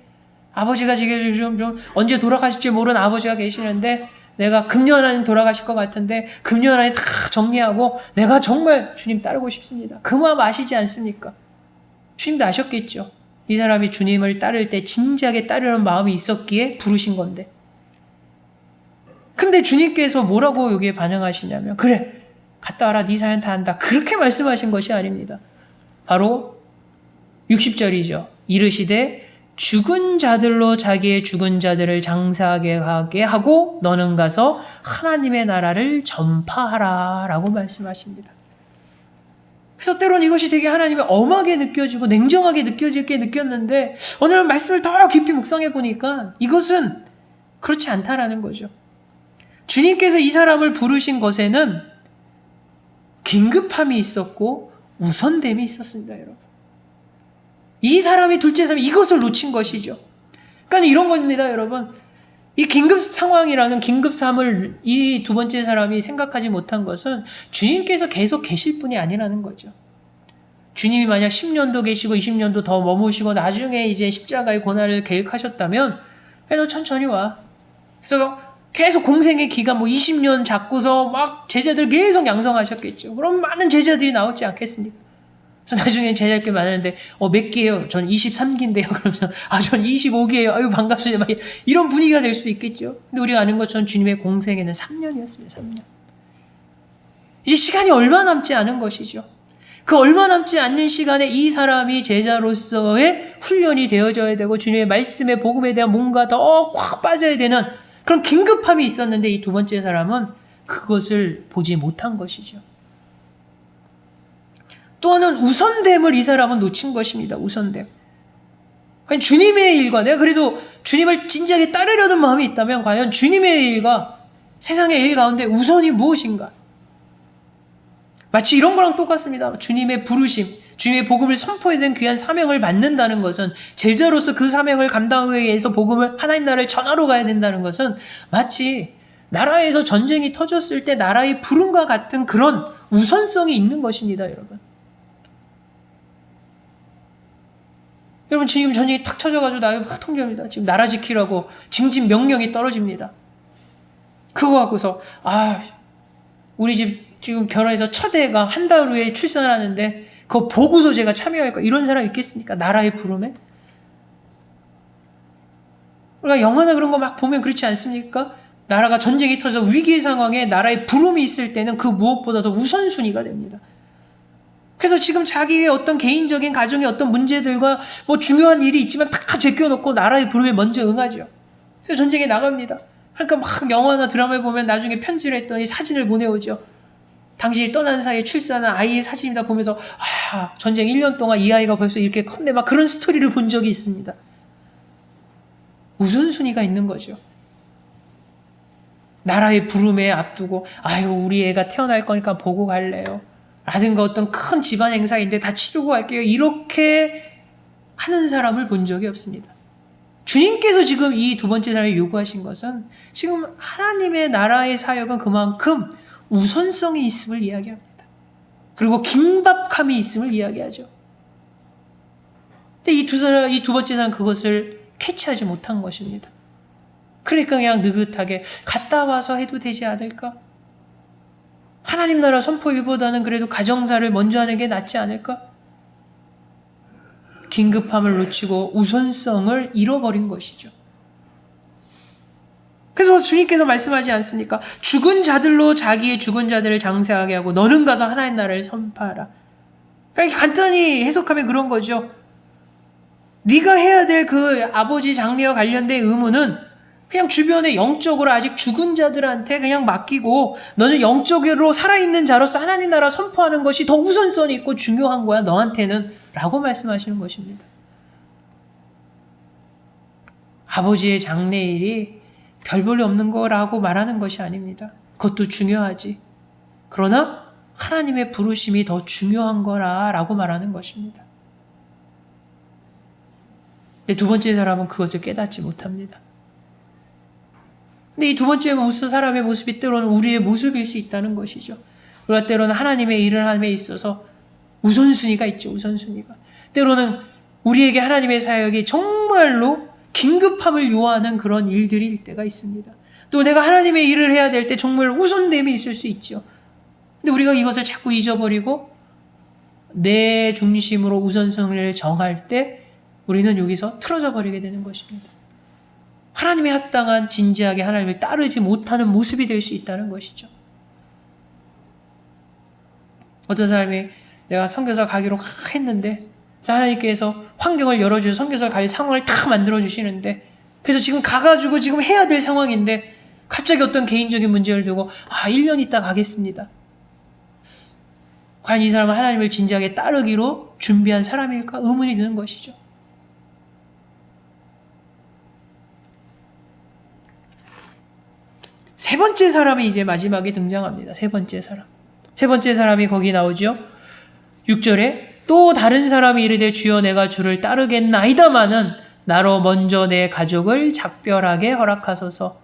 아버지가 지금 좀 언제 돌아가실지 모르는 아버지가 계시는데 내가 금년 안에 돌아가실 것 같은데 금년 안에 다 정리하고 내가 정말 주님 따르고 싶습니다. 그 마음 아시지 않습니까? 주님도 아셨겠죠. 이 사람이 주님을 따를 때 진지하게 따르는 마음이 있었기에 부르신 건데. 근데 주님께서 뭐라고 여기에 반응하시냐면 그래 갔다 와라 네 사연 다 한다 그렇게 말씀하신 것이 아닙니다. 바로 60절이죠. 이르시되 죽은 자들로 자기의 죽은 자들을 장사하게 하고 너는 가서 하나님의 나라를 전파하라 라고 말씀하십니다. 그래서 때론 이것이 되게 하나님이 엄하게 느껴지고 냉정하게 느꼈는데 오늘 말씀을 더 깊이 묵상해 보니까 이것은 그렇지 않다라는 거죠. 주님께서 이 사람을 부르신 것에는 긴급함이 있었고 우선됨이 있었습니다, 여러분. 이 사람이 둘째 사람이 이것을 놓친 것이죠. 그러니까 이런 겁니다, 여러분. 이 긴급 상황이라는 긴급함을 이 두 번째 사람이 생각하지 못한 것은 주님께서 계속 계실 분이 아니라는 거죠. 주님이 만약 10년도 계시고 20년도 더 머무시고 나중에 이제 십자가의 고난을 계획하셨다면 그래도 천천히 와. 그래서 계속 공생의 기간 20년 잡고서 막 제자들 계속 양성하셨겠죠. 그럼 많은 제자들이 나오지 않겠습니까? 그래서 나중에 제자들 많았는데 몇 기예요? 전 23기인데요. 그러면 전 25기예요. 아유 반갑습니다. 막 이런 분위기가 될 수 있겠죠. 근데 우리가 아는 것처럼 주님의 공생에는 3년이었습니다. 3년. 이제 시간이 얼마 남지 않은 것이죠. 그 얼마 남지 않는 시간에 이 사람이 제자로서의 훈련이 되어져야 되고 주님의 말씀의 복음에 대한 뭔가 더 꽉 빠져야 되는 그런 긴급함이 있었는데 이 두 번째 사람은 그것을 보지 못한 것이죠. 또 하나는 우선됨을 이 사람은 놓친 것입니다. 우선됨. 과연 주님의 일과 내가 그래도 주님을 진지하게 따르려는 마음이 있다면 과연 주님의 일과 세상의 일 가운데 우선이 무엇인가? 마치 이런 거랑 똑같습니다. 주님의 부르심, 주님의 복음을 선포해야 되는 귀한 사명을 받는다는 것은 제자로서 그 사명을 감당하기 위해서 복음을 하나님 나라를 전하러 가야 된다는 것은 마치 나라에서 전쟁이 터졌을 때 나라의 부름과 같은 그런 우선성이 있는 것입니다, 여러분. 여러분 지금 전쟁이 탁 쳐져가지고 나라가 확 통제합니다. 지금 나라 지키라고 징집 명령이 떨어집니다. 그거 갖고서 우리 집 지금 결혼해서 첫 애가 한 달 후에 출산하는데 그거 보고서 제가 참여할까? 이런 사람 있겠습니까? 나라의 부름에? 우리가 영화나 그런 거 막 보면 그렇지 않습니까? 나라가 전쟁이 터져서 위기의 상황에 나라의 부름이 있을 때는 그 무엇보다도 우선순위가 됩니다. 그래서 지금 자기의 어떤 개인적인 가정의 어떤 문제들과 중요한 일이 있지만 다 제껴놓고 나라의 부름에 먼저 응하죠. 그래서 전쟁에 나갑니다. 그러니까 막 영화나 드라마에 보면 나중에 편지를 했더니 사진을 보내오죠. 당신이 떠난 사이에 출산한 아이의 사진이다 보면서 전쟁 1년 동안 이 아이가 벌써 이렇게 컸네 막 그런 스토리를 본 적이 있습니다. 우선순위가 있는 거죠. 나라의 부름에 앞두고 아유 우리 애가 태어날 거니까 보고 갈래요. 라든가 어떤 큰 집안 행사인데 다 치르고 갈게요. 이렇게 하는 사람을 본 적이 없습니다. 주님께서 지금 이 두 번째 사람이 요구하신 것은 지금 하나님의 나라의 사역은 그만큼 우선성이 있음을 이야기합니다. 그리고 긴박함이 있음을 이야기하죠. 근데 이 두 번째 사람은 그것을 캐치하지 못한 것입니다. 그러니까 그냥 느긋하게 갔다 와서 해도 되지 않을까? 하나님 나라 선포 일보다는 그래도 가정사를 먼저 하는 게 낫지 않을까? 긴급함을 놓치고 우선성을 잃어버린 것이죠. 그래서 주님께서 말씀하지 않습니까? 죽은 자들로 자기의 죽은 자들을 장사하게 하고 너는 가서 하나님 나라를 선포하라. 그러니까 간단히 해석하면 그런 거죠. 네가 해야 될 그 아버지 장례와 관련된 의무는 그냥 주변에 영적으로 아직 죽은 자들한테 그냥 맡기고 너는 영적으로 살아있는 자로서 하나님 나라 선포하는 것이 더 우선성이 있고 중요한 거야 너한테는 라고 말씀하시는 것입니다. 아버지의 장례일이 별 볼일 없는 거라고 말하는 것이 아닙니다. 그것도 중요하지. 그러나 하나님의 부르심이 더 중요한 거라고 말하는 것입니다. 근데 두 번째 사람은 그것을 깨닫지 못합니다. 근데 이 두 번째 모습, 사람의 모습이 때로는 우리의 모습일 수 있다는 것이죠. 우리가 때로는 하나님의 일을 함에 있어서 우선순위가 있죠. 우선순위가. 때로는 우리에게 하나님의 사역이 정말로 긴급함을 요하는 그런 일들일 때가 있습니다. 또 내가 하나님의 일을 해야 될 때 정말 우선됨이 있을 수 있죠. 근데 우리가 이것을 자꾸 잊어버리고 내 중심으로 우선순위를 정할 때 우리는 여기서 틀어져 버리게 되는 것입니다. 하나님에 합당한 진지하게 하나님을 따르지 못하는 모습이 될 수 있다는 것이죠. 어떤 사람이 내가 선교사 가기로 했는데 하나님께서 환경을 열어주셔서 선교사 갈 상황을 다 만들어주시는데 그래서 지금 가가지고 지금 해야 될 상황인데 갑자기 어떤 개인적인 문제를 두고 1년 있다 가겠습니다. 과연 이 사람은 하나님을 진지하게 따르기로 준비한 사람일까? 의문이 드는 것이죠. 세 번째 사람이 이제 마지막에 등장합니다. 세 번째 사람. 세 번째 사람이 거기 나오죠. 6절에 또 다른 사람이 이르되 주여 내가 주를 따르겠나이다마는 나로 먼저 내 가족을 작별하게 허락하소서.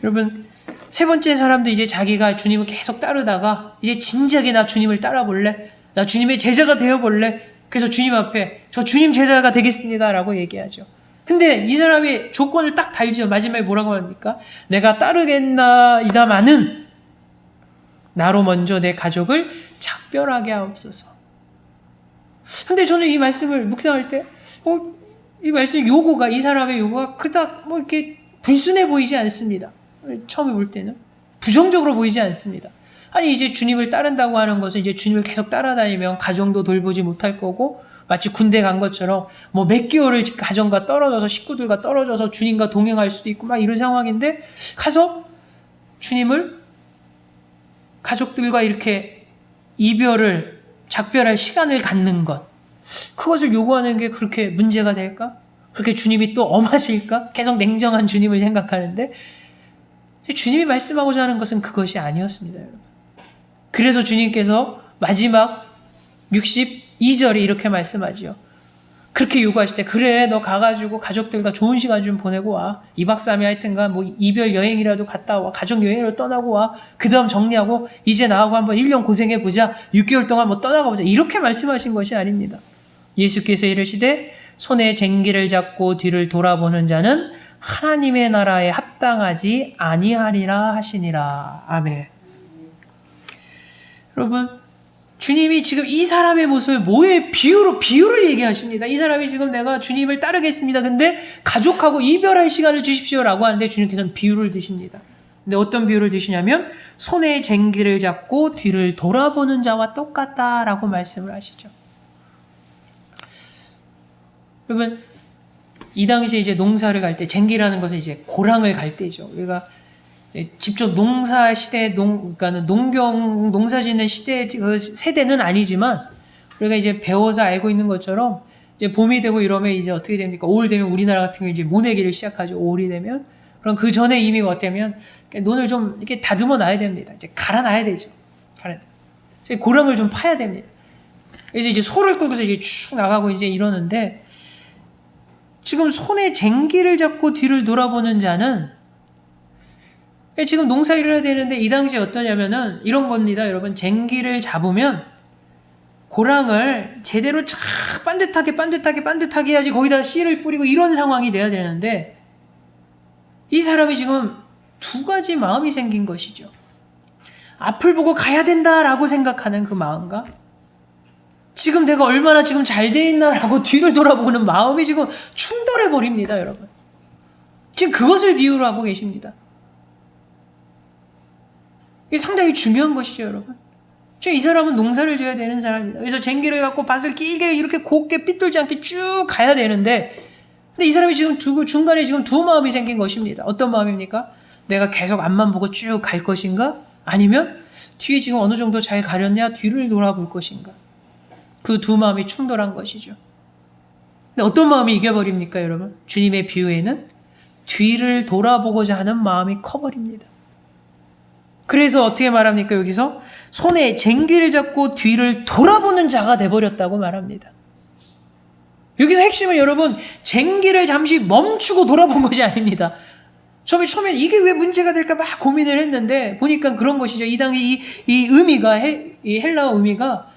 여러분 세 번째 사람도 이제 자기가 주님을 계속 따르다가 이제 진지하게 나 주님을 따라볼래? 나 주님의 제자가 되어볼래? 그래서 주님 앞에 저 주님 제자가 되겠습니다 라고 얘기하죠. 근데 이 사람이 조건을 딱 달죠. 마지막에 뭐라고 합니까? 내가 따르겠나이다마는 나로 먼저 내 가족을 작별하게 하옵소서. 근데 저는 이 말씀을 묵상할 때 이 말씀 요구가 이 사람의 요구가 그닥 이렇게 불순해 보이지 않습니다. 처음에 볼 때는 부정적으로 보이지 않습니다. 아니 이제 주님을 따른다고 하는 것은 이제 주님을 계속 따라다니면 가정도 돌보지 못할 거고 마치 군대 간 것처럼 몇 개월을 가정과 떨어져서 식구들과 떨어져서 주님과 동행할 수도 있고 막 이런 상황인데 가서 주님을 가족들과 이렇게 작별할 시간을 갖는 것 그것을 요구하는 게 그렇게 문제가 될까? 그렇게 주님이 또 엄하실까? 계속 냉정한 주님을 생각하는데 주님이 말씀하고자 하는 것은 그것이 아니었습니다. 여러분. 그래서 주님께서 마지막 62절에 이렇게 말씀하지요. 그렇게 요구하실 때 그래 너 가가지고 가족들과 좋은 시간 좀 보내고 와. 2박 3일 하여튼간 이별 여행이라도 갔다 와. 가족 여행으로 떠나고 와. 그 다음 정리하고 이제 나하고 한번 1년 고생해보자. 6개월 동안 떠나가보자. 이렇게 말씀하신 것이 아닙니다. 예수께서 이르시되 손에 쟁기를 잡고 뒤를 돌아보는 자는 하나님의 나라에 합당하지 아니하리라 하시니라. 아멘. 여러분 주님이 지금 이 사람의 모습을 뭐의 비유를 얘기하십니다. 이 사람이 지금 내가 주님을 따르겠습니다. 근데 가족하고 이별할 시간을 주십시오라고 하는데 주님께서는 비유를 드십니다. 근데 어떤 비유를 드시냐면 손에 쟁기를 잡고 뒤를 돌아보는 자와 똑같다라고 말씀을 하시죠. 여러분 이 당시에 이제 농사를 갈 때 쟁기라는 것은 이제 고랑을 갈 때죠. 우리가 직접 농사 시대, 그러니까는 농사 짓는 시대, 그 세대는 아니지만, 우리가 이제 배워서 알고 있는 것처럼, 이제 봄이 되고 이러면 이제 어떻게 됩니까? 5월 되면 우리나라 같은 경우 이제 모내기를 시작하죠. 5월이 되면. 그럼 그 전에 이미 어때면 논을 좀 이렇게 다듬어 놔야 됩니다. 이제 갈아놔야 되죠. 고랑을 좀 파야 됩니다. 그래서 이제 소를 끌고서 이제 쭉 나가고 이제 이러는데, 지금 손에 쟁기를 잡고 뒤를 돌아보는 자는, 지금 농사일을 해야 되는데 이 당시에 어떠냐면은 이런 겁니다. 여러분, 쟁기를 잡으면 고랑을 제대로 쫙 반듯하게 해야지 거기다 씨를 뿌리고 이런 상황이 돼야 되는데, 이 사람이 지금 두 가지 마음이 생긴 것이죠. 앞을 보고 가야 된다라고 생각하는 그 마음과, 지금 내가 얼마나 지금 잘 돼 있나라고 뒤를 돌아보는 마음이 지금 충돌해 버립니다, 여러분. 지금 그것을 비유로 하고 계십니다. 이게 상당히 중요한 것이죠, 여러분. 지금 이 사람은 농사를 지어야 되는 사람입니다. 그래서 쟁기를 갖고 밭을 길게 이렇게 곱게 삐뚤지 않게 쭉 가야 되는데, 근데 이 사람이 지금 중간에 지금 두 마음이 생긴 것입니다. 어떤 마음입니까? 내가 계속 앞만 보고 쭉 갈 것인가? 아니면 뒤에 지금 어느 정도 잘 가렸냐? 뒤를 돌아볼 것인가? 그 두 마음이 충돌한 것이죠. 근데 어떤 마음이 이겨버립니까, 여러분? 주님의 비유에는 뒤를 돌아보고자 하는 마음이 커버립니다. 그래서 어떻게 말합니까, 여기서? 손에 쟁기를 잡고 뒤를 돌아보는 자가 돼버렸다고 말합니다. 여기서 핵심은 여러분, 쟁기를 잠시 멈추고 돌아본 것이 아닙니다. 처음엔 이게 왜 문제가 될까 막 고민을 했는데, 보니까 그런 것이죠. 이 당시 이 의미가, 이 헬라어 의미가,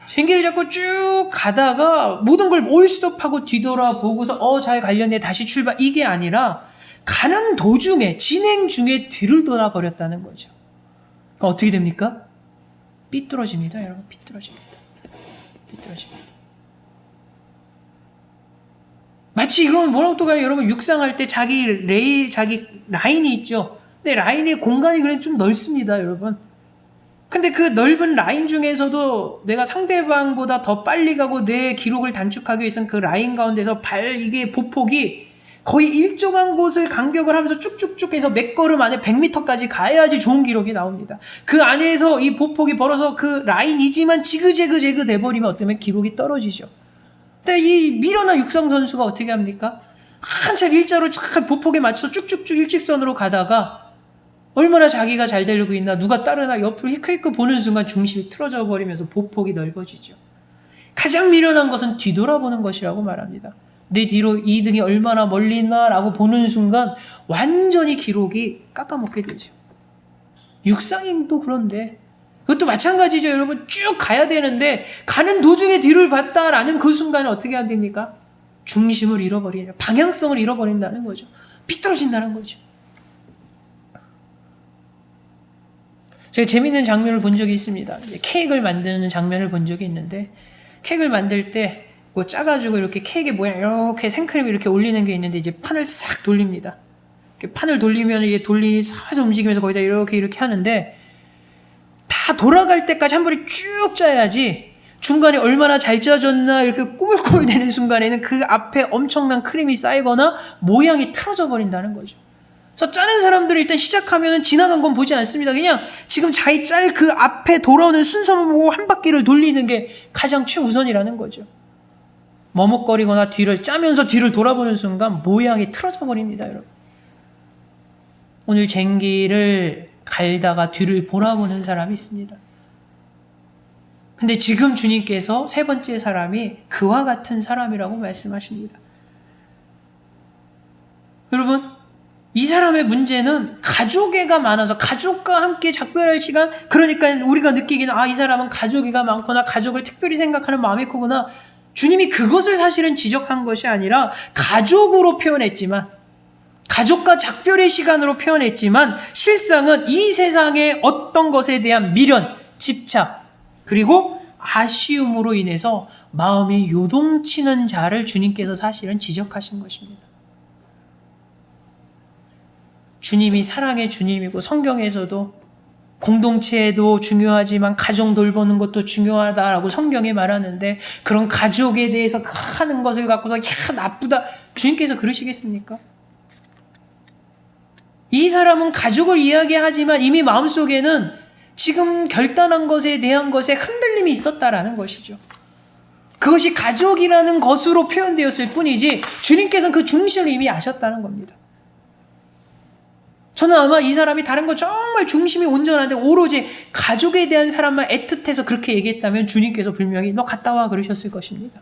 쟁기를 잡고 쭉 가다가 모든 걸 올스톱하고 뒤돌아보고서 잘 갈렸네, 다시 출발, 이게 아니라 가는 도중에, 진행 중에 뒤를 돌아버렸다는 거죠. 어떻게 됩니까? 삐뚤어집니다, 여러분. 삐뚤어집니다. 마치 이건 뭐라고 또 가요, 여러분? 육상할 때 자기 라인이 있죠. 근데 라인의 공간이 그래 좀 넓습니다, 여러분. 근데 그 넓은 라인 중에서도 내가 상대방보다 더 빨리 가고 내 기록을 단축하기 위해서는 그 라인 가운데서 이게 보폭이 거의 일정한 곳을 간격을 하면서 쭉쭉쭉 해서 몇 걸음 안에 100m까지 가야지 좋은 기록이 나옵니다. 그 안에서 이 보폭이 벌어서 그 라인이지만 지그재그 돼버리면 어쩌면 기록이 떨어지죠. 근데 이 미련한 육상 선수가 어떻게 합니까? 한참 일자로 잘 보폭에 맞춰서 쭉쭉쭉 일직선으로 가다가 얼마나 자기가 잘 되려고 있나, 누가 따르나 옆으로 히크히크 보는 순간 중심이 틀어져 버리면서 보폭이 넓어지죠. 가장 미련한 것은 뒤돌아보는 것이라고 말합니다. 내 뒤로 2등이 얼마나 멀리 있나라고 보는 순간 완전히 기록이 깎아먹게 되죠. 육상도 그런데 그것도 마찬가지죠, 여러분. 쭉 가야 되는데 가는 도중에 뒤를 봤다라는 그 순간에 어떻게 안 됩니까? 중심을 잃어버리냐, 방향성을 잃어버린다는 거죠. 삐뚤어진다는 거죠. 제가 재밌는 장면을 본 적이 있습니다. 케이크를 만드는 장면을 본 적이 있는데, 케이크를 만들 때 그거 짜가지고 이렇게 케이크 모양 이렇게 생크림 이렇게 올리는 게 있는데, 이제 판을 싹 돌립니다. 판을 돌리면 이게 살살 움직이면서 거기다 이렇게 하는데, 다 돌아갈 때까지 한 번에 쭉 짜야지 중간에 얼마나 잘 짜졌나 이렇게 꾸물꾸물 되는 순간에는 그 앞에 엄청난 크림이 쌓이거나 모양이 틀어져 버린다는 거죠. 그래서 짜는 사람들은 일단 시작하면 지나간 건 보지 않습니다. 그냥 지금 자기 짤 그 앞에 돌아오는 순서만 보고 한 바퀴를 돌리는 게 가장 최우선이라는 거죠. 머뭇거리거나 짜면서 뒤를 돌아보는 순간 모양이 틀어져 버립니다, 여러분. 오늘 쟁기를 갈다가 뒤를 돌아보는 사람이 있습니다. 근데 지금 주님께서 세 번째 사람이 그와 같은 사람이라고 말씀하십니다. 여러분, 이 사람의 문제는 가족애가 많아서 가족과 함께 작별할 시간, 그러니까 우리가 느끼기는 이 사람은 가족애가 많거나 가족을 특별히 생각하는 마음이 크구나. 주님이 그것을 사실은 지적한 것이 아니라 가족으로 표현했지만, 가족과 작별의 시간으로 표현했지만 실상은 이 세상의 어떤 것에 대한 미련, 집착, 그리고 아쉬움으로 인해서 마음이 요동치는 자를 주님께서 사실은 지적하신 것입니다. 주님이 사랑의 주님이고 성경에서도 공동체도 중요하지만 가족 돌보는 것도 중요하다라고 성경에 말하는데, 그런 가족에 대해서 하는 것을 갖고서 나쁘다, 주님께서 그러시겠습니까? 이 사람은 가족을 이야기하지만 이미 마음속에는 지금 결단한 것에 대한 것에 흔들림이 있었다라는 것이죠. 그것이 가족이라는 것으로 표현되었을 뿐이지 주님께서는 그 중심을 이미 아셨다는 겁니다. 저는 아마 이 사람이 다른 거 정말 중심이 온전한데 오로지 가족에 대한 사람만 애틋해서 그렇게 얘기했다면 주님께서 분명히 너 갔다 와 그러셨을 것입니다.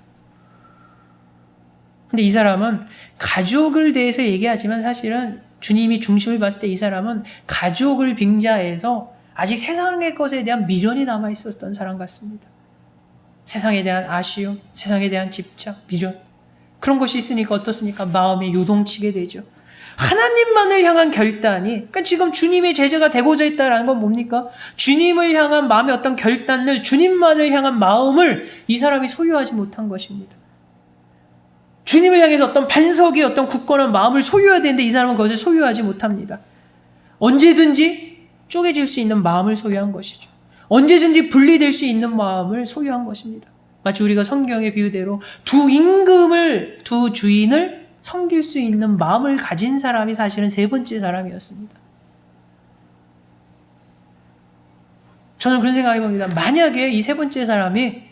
근데 이 사람은 가족을 대해서 얘기하지만 사실은 주님이 중심을 봤을 때 이 사람은 가족을 빙자해서 아직 세상의 것에 대한 미련이 남아 있었던 사람 같습니다. 세상에 대한 아쉬움, 세상에 대한 집착, 미련. 그런 것이 있으니까 어떻습니까? 마음이 요동치게 되죠. 하나님만을 향한 결단이, 그러니까 지금 주님의 제자가 되고자 했다라는 건 뭡니까? 주님을 향한 마음의 어떤 결단을, 주님만을 향한 마음을 이 사람이 소유하지 못한 것입니다. 주님을 향해서 어떤 반석의 어떤 굳건한 마음을 소유해야 되는데 이 사람은 그것을 소유하지 못합니다. 언제든지 쪼개질 수 있는 마음을 소유한 것이죠. 언제든지 분리될 수 있는 마음을 소유한 것입니다. 마치 우리가 성경의 비유대로 두 주인을 섬길 수 있는 마음을 가진 사람이 사실은 세 번째 사람이었습니다. 저는 그런 생각해 봅니다. 만약에 이 세 번째 사람이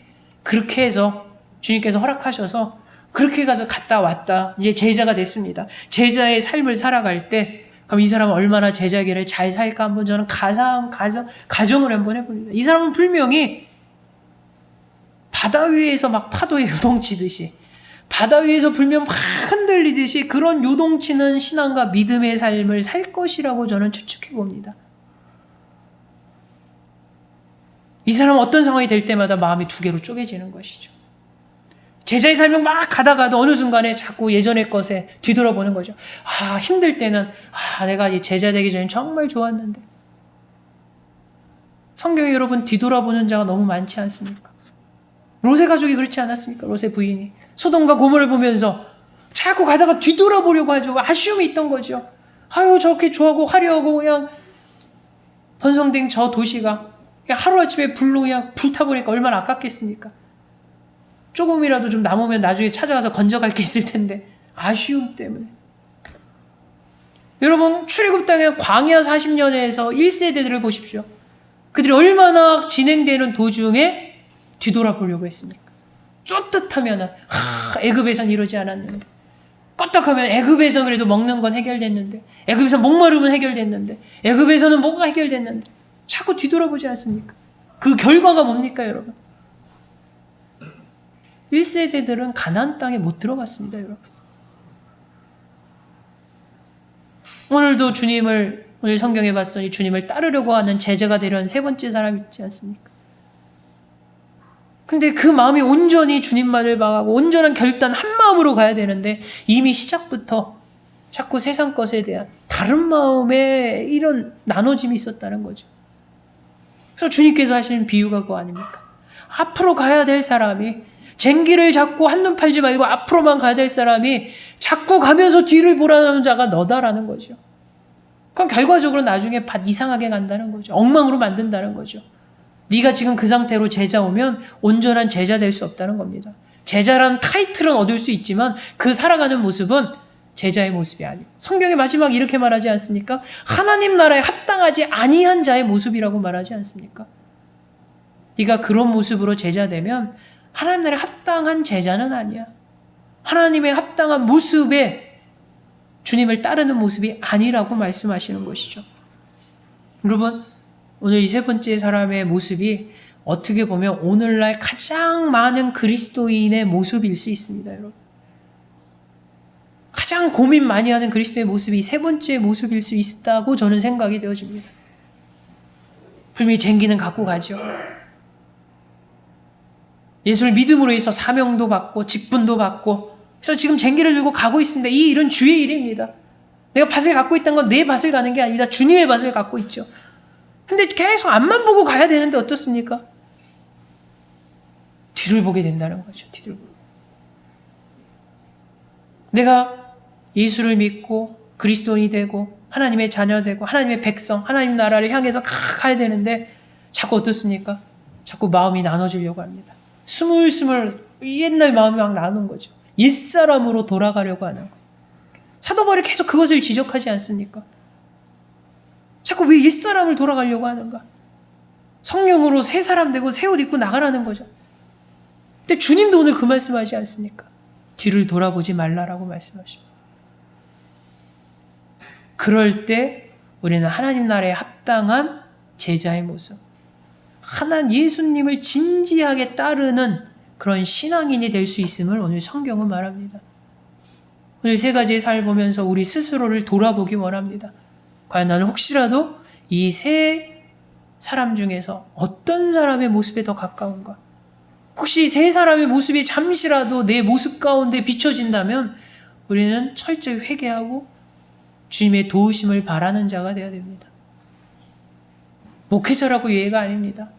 그렇게 해서 주님께서 허락하셔서 그렇게 가서 갔다 왔다. 이제 제자가 됐습니다. 제자의 삶을 살아갈 때 그럼 이 사람은 얼마나 제자기를 잘 살까 한번 저는 가정을 한번 해봅니다. 이 사람은 분명히 바다 위에서 막 파도에 요동치듯이 바다 위에서 불면 막 흔들리듯이 그런 요동치는 신앙과 믿음의 삶을 살 것이라고 저는 추측해 봅니다. 이 사람은 어떤 상황이 될 때마다 마음이 두 개로 쪼개지는 것이죠. 제자의 삶을 막 가다가도 어느 순간에 자꾸 예전의 것에 뒤돌아보는 거죠. 힘들 때는 내가 이 제자 되기 전에 정말 좋았는데. 성경에 여러분 뒤돌아보는 자가 너무 많지 않습니까? 롯의 가족이 그렇지 않았습니까? 롯의 부인이 소돔과 고모를 보면서 자꾸 가다가 뒤돌아보려고 하죠. 아쉬움이 있던 거죠. 저렇게 좋아하고 화려하고 그냥 번성된 저 도시가 그냥 하루아침에 불로 그냥 불타버리니까 얼마나 아깝겠습니까? 조금이라도 좀 남으면 나중에 찾아가서 건져갈 게 있을 텐데 아쉬움 때문에. 여러분 출애굽 땅의 광야 40년에서 1세대들을 보십시오. 그들이 얼마나 진행되는 도중에 뒤돌아보려고 했습니까? 쫓듯하면 애굽에선 이러지 않았는데, 껐떡하면 애굽에서 그래도 먹는 건 해결됐는데, 애굽에서 목마름은 해결됐는데, 애굽에서는 뭐가 해결됐는데 자꾸 뒤돌아보지 않습니까? 그 결과가 뭡니까 여러분? 1세대들은 가나안 땅에 못 들어갔습니다 여러분. 오늘도 오늘 성경에 봤더니 주님을 따르려고 하는 제자가 되려는 세 번째 사람 있지 않습니까? 근데 그 마음이 온전히 주님만을 바라고 온전한 결단 한 마음으로 가야 되는데 이미 시작부터 자꾸 세상 것에 대한 다른 마음에 이런 나눠짐이 있었다는 거죠. 그래서 주님께서 하시는 비유가 그거 아닙니까? 앞으로 가야 될 사람이 쟁기를 잡고 한눈 팔지 말고 앞으로만 가야 될 사람이 자꾸 가면서 뒤를 보라는 자가 너다라는 거죠. 그럼 결과적으로 나중에 이상하게 간다는 거죠. 엉망으로 만든다는 거죠. 네가 지금 그 상태로 제자 오면 온전한 제자 될 수 없다는 겁니다. 제자란 타이틀은 얻을 수 있지만 그 살아가는 모습은 제자의 모습이 아니고 성경의 마지막 이렇게 말하지 않습니까? 하나님 나라에 합당하지 아니한 자의 모습이라고 말하지 않습니까? 네가 그런 모습으로 제자 되면 하나님 나라에 합당한 제자는 아니야. 하나님의 합당한 모습에 주님을 따르는 모습이 아니라고 말씀하시는 것이죠. 여러분 오늘 이 세 번째 사람의 모습이 어떻게 보면 오늘날 가장 많은 그리스도인의 모습일 수 있습니다, 여러분. 가장 고민 많이 하는 그리스도의 모습이 세 번째 모습일 수 있다고 저는 생각이 되어집니다. 분명히 쟁기는 갖고 가죠. 예수를 믿음으로 해서 사명도 받고 직분도 받고 그래서 지금 쟁기를 들고 가고 있습니다. 이 일은 주의 일입니다. 내가 밭을 갖고 있다는 건 내 밭을 가는 게 아닙니다. 주님의 밭을 갖고 있죠. 근데 계속 앞만 보고 가야 되는데 어떻습니까? 뒤를 보게 된다는 거죠. 뒤를 보고. 내가 예수를 믿고 그리스도인이 되고 하나님의 자녀 되고 하나님의 백성, 하나님 나라를 향해서 가야 되는데 자꾸 어떻습니까? 자꾸 마음이 나눠지려고 합니다. 스물스물 옛날 마음이 막 나누는 거죠. 옛사람으로 돌아가려고 하는 거. 사도 바울이 계속 그것을 지적하지 않습니까? 자꾸 왜 옛사람을 돌아가려고 하는가? 성령으로 새 사람 되고 새 옷 입고 나가라는 거죠. 근데 주님도 오늘 그 말씀하지 않습니까? 뒤를 돌아보지 말라라고 말씀하십니다. 그럴 때 우리는 하나님 나라에 합당한 제자의 모습, 예수님을 진지하게 따르는 그런 신앙인이 될 수 있음을 오늘 성경은 말합니다. 오늘 세 가지의 삶을 보면서 우리 스스로를 돌아보기 원합니다. 과연 나는 혹시라도 이 세 사람 중에서 어떤 사람의 모습에 더 가까운가? 혹시 세 사람의 모습이 잠시라도 내 모습 가운데 비춰진다면 우리는 철저히 회개하고 주님의 도우심을 바라는 자가 되어야 됩니다. 목회자라고 예의가 아닙니다.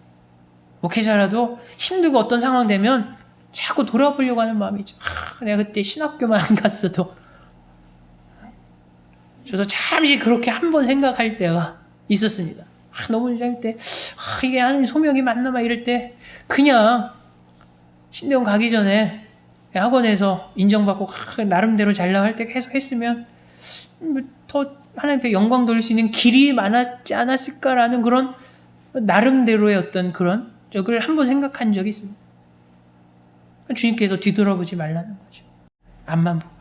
목회자라도 힘들고 어떤 상황 되면 자꾸 돌아보려고 하는 마음이죠. 내가 그때 신학교만 안 갔어도. 저도 잠시 그렇게 한번 생각할 때가 있었습니다. 너무 이럴 때, 이게 하나님 소명이 맞나 막 이럴 때 그냥 신대원 가기 전에 학원에서 인정받고 나름대로 잘 나갈 때 계속 했으면 더 하나님 앞에 영광 돌릴 수 있는 길이 많았지 않았을까라는 그런 나름대로의 어떤 그런 적을 한번 생각한 적이 있습니다. 주님께서 뒤돌아보지 말라는 거죠. 앞만 보라.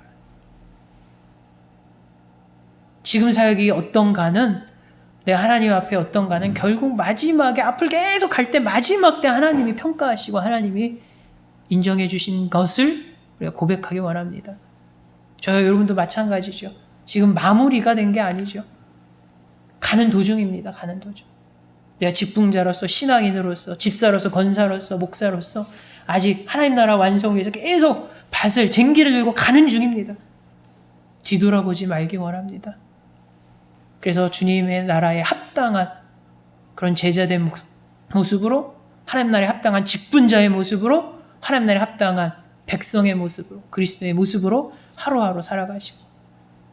지금 사역이 어떤가는, 내 하나님 앞에 어떤가는 결국 마지막에 앞을 계속 갈 때 마지막 때 하나님이 평가하시고 하나님이 인정해 주신 것을 우리가 고백하기 원합니다. 저와 여러분도 마찬가지죠. 지금 마무리가 된 게 아니죠. 가는 도중입니다. 가는 도중. 내가 직분자로서, 신앙인으로서, 집사로서, 권사로서, 목사로서 아직 하나님 나라 완성 위해서 계속 밭을, 쟁기를 들고 가는 중입니다. 뒤돌아보지 말기 원합니다. 그래서 주님의 나라에 합당한 그런 제자된 모습으로, 하나님 나라에 합당한 직분자의 모습으로, 하나님 나라에 합당한 백성의 모습으로, 그리스도의 모습으로 하루하루 살아가시고,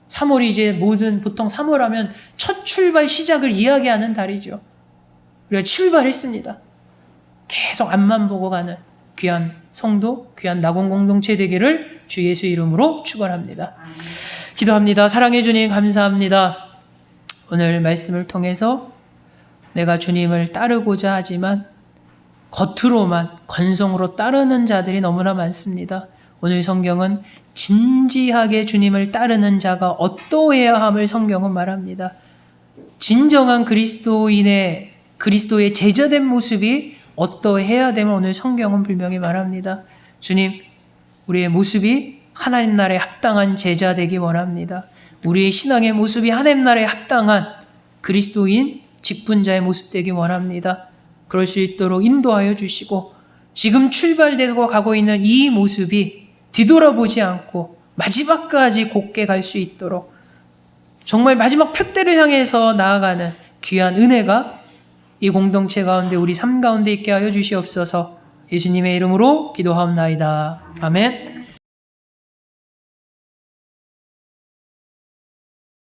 3월이 이제 보통 3월 하면 첫 출발 시작을 이야기하는 달이죠. 우리가 출발했습니다. 계속 앞만 보고 가는 귀한 성도, 귀한 낙원 공동체 되기를 주 예수 이름으로 축원합니다. 기도합니다. 사랑해 주님 감사합니다. 오늘 말씀을 통해서 내가 주님을 따르고자 하지만 겉으로만 건성으로 따르는 자들이 너무나 많습니다. 오늘 성경은 진지하게 주님을 따르는 자가 어떠해야 함을 성경은 말합니다. 진정한 그리스도의 제자된 모습이 어떠해야 되면 오늘 성경은 분명히 말합니다. 주님, 우리의 모습이 하나님 나라에 합당한 제자 되기 원합니다. 우리의 신앙의 모습이 하나님 나라에 합당한 그리스도인 직분자의 모습 되기 원합니다. 그럴 수 있도록 인도하여 주시고, 지금 출발되고 가고 있는 이 모습이 뒤돌아보지 않고 마지막까지 곧게 갈 수 있도록 정말 마지막 표대를 향해서 나아가는 귀한 은혜가 이 공동체 가운데, 우리 삶 가운데 있게 하여 주시옵소서. 예수님의 이름으로 기도하옵나이다. 아멘.